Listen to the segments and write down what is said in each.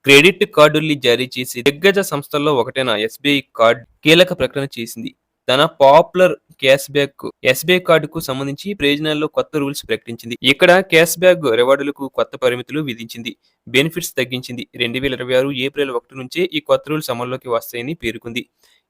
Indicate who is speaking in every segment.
Speaker 1: Credit కార్డుల్ని జారీ చేసే దిగ్గజ సంస్థల్లో ఒకటైన ఎస్‌బీఐ కార్డ్ కీలక ప్రకటన చేసింది. తన పాపులర్ క్యాష్ బ్యాక్ ఎస్‌బీఐ కార్డుకు సంబంధించి ప్రయోజనాల్లో కొత్త రూల్స్ ప్రకటించింది. ఇక్కడ క్యాష్ బ్యాక్ రివార్డులకు కొత్త పరిమితులు విధించింది. బెనిఫిట్స్ తగ్గించింది. 2026 ఏప్రిల్ 1 నుంచే ఈ కొత్త రూల్స్ అమల్లోకి వస్తాయని పేర్కొంది.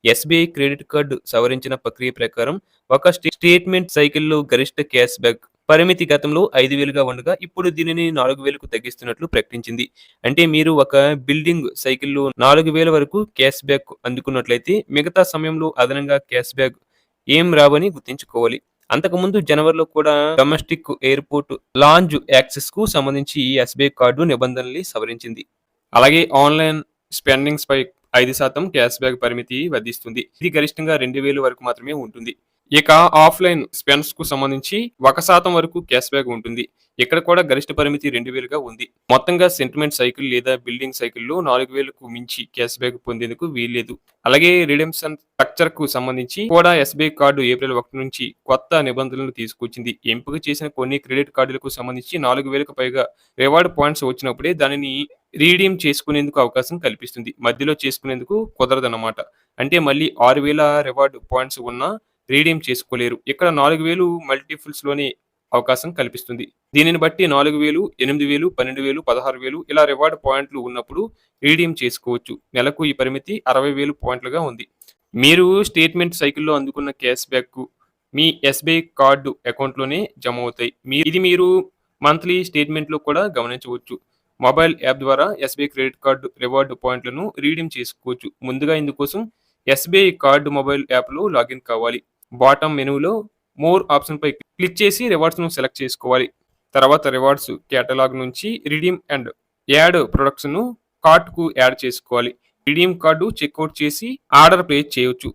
Speaker 1: ఎస్‌బీఐ క్రెడిట్ కార్డు సవరించిన ప్రక్రియ ప్రకారం ఒక స్టేట్మెంట్ సైకిల్‌లో గరిష్ట క్యాష్ బ్యాక్ పరిమితి గతంలో 5,000గా ఉండగా ఇప్పుడు దీనిని 4,000కు తగ్గిస్తున్నట్లు ప్రకటించింది. అంటే మీరు ఒక బిల్డింగ్ సైకిల్‌లో 4,000 వరకు క్యాష్ బ్యాక్ అందుకున్నట్లయితే మిగతా సమయంలో అదనంగా క్యాష్ బ్యాక్ ఏం రావని గుర్తుంచుకోవాలి. అంతకుముందు జనవరిలో కూడా డొమెస్టిక్ ఎయిర్‌పోర్ట్ లాంజ్ యాక్సెస్‌కు సంబంధించి ఎస్‌బీఐ కార్డు నిబంధనల్ని సవరించింది. అలాగే ఆన్‌లైన్ స్పెండింగ్స్‌పై 5% క్యాష్ బ్యాక్ పరిమితి విధిస్తుంది. ఇది గరిష్టంగా 2,000 వరకు మాత్రమే ఉంటుంది. ఇక ఆఫ్‌లైన్ స్పెండ్స్‌కు సంబంధించి 1% వరకు క్యాష్ బ్యాక్ ఉంటుంది. ఇక్కడ కూడా గరిష్ట పరిమితి 2,000గా ఉంది. మొత్తంగా సెంటిమెంట్ సైకిల్ లేదా బిల్డింగ్ సైకిల్‌లో 4,000కు మించి క్యాష్ బ్యాక్ పొందేందుకు వీల్లేదు. అలాగే రిడెంప్షన్ స్ట్రక్చర్‌కు సంబంధించి కూడా ఎస్‌బీఐ కార్డు ఏప్రిల్ 1 నుంచి కొత్త నిబంధనలు తీసుకొచ్చింది. ఎంపిక చేసిన కొన్ని క్రెడిట్ కార్డులకు సంబంధించి 4,000కు పైగా రివార్డ్ పాయింట్స్ వచ్చినప్పుడే దానిని రీడీమ్ చేసుకునేందుకు అవకాశం కల్పిస్తుంది. మధ్యలో చేసుకునేందుకు కుదరదన్నమాట. అంటే మళ్ళీ 6,000 రివార్డ్ పాయింట్స్ ఉన్నా రీడీమ్ చేసుకోలేరు. ఇక్కడ 4,000 మల్టిపుల్స్‌లోనే అవకాశం కల్పిస్తుంది. దీనిని బట్టి 4,000, 8,000, 12,000, 16,000 ఇలా రివార్డ్ పాయింట్లు ఉన్నప్పుడు రీడీమ్ చేసుకోవచ్చు. నెలకు ఈ పరిమితి 60,000 పాయింట్లుగా ఉంది. మీరు స్టేట్మెంట్ సైకిల్‌లో అందుకున్న క్యాష్ బ్యాక్ మీ ఎస్‌బీఐ కార్డు అకౌంట్‌లోనే జమ అవుతాయి. ఇది మీరు మంత్లీ స్టేట్మెంట్‌లో కూడా గమనించవచ్చు. మొబైల్ యాప్ ద్వారా ఎస్‌బీఐ క్రెడిట్ కార్డు రివార్డ్ పాయింట్లను రీడీమ్ చేసుకోవచ్చు. ముందుగా ఇందుకోసం ఎస్‌బీఐ కార్డు మొబైల్ యాప్‌లో లాగిన్ కావాలి. బాటమ్ మెనూలో మోర్ ఆప్షన్‌పై క్లిక్ చేసి రివార్డ్స్‌ను సెలెక్ట్ చేసుకోవాలి. తర్వాత రివార్డ్స్ కేటలాగ్ నుంచి రిడీమ్ అండ్ యాడ్ ప్రొడక్ట్స్‌ను కార్ట్‌కు యాడ్ చేసుకోవాలి. రిడీమ్ కార్డు చెక్‌ఔట్ చేసి ఆర్డర్ ప్లేస్ చేయొచ్చు.